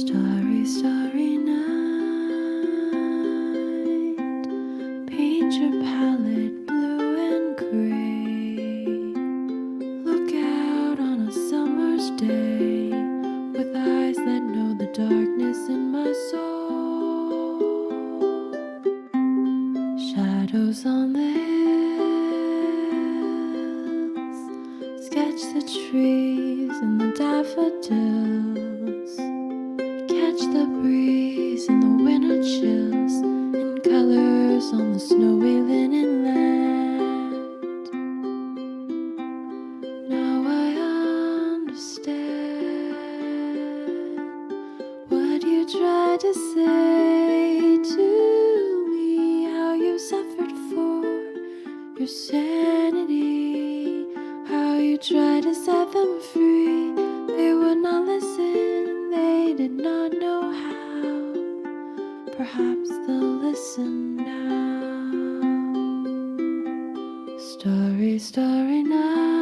Starry, starry night, paint your palette blue and gray. Look out on a summer's day with eyes that know the darkness in my soul. Shadows on the hills sketch the trees and the daffodils. Catch the breeze and the winter chills in colors on the snowy linen land. Now I understand what you tried to say to me, how you suffered for your sanity, how you tried to set them free. They would not listen, they did not know how. Perhaps they'll listen now. Starry, starry night,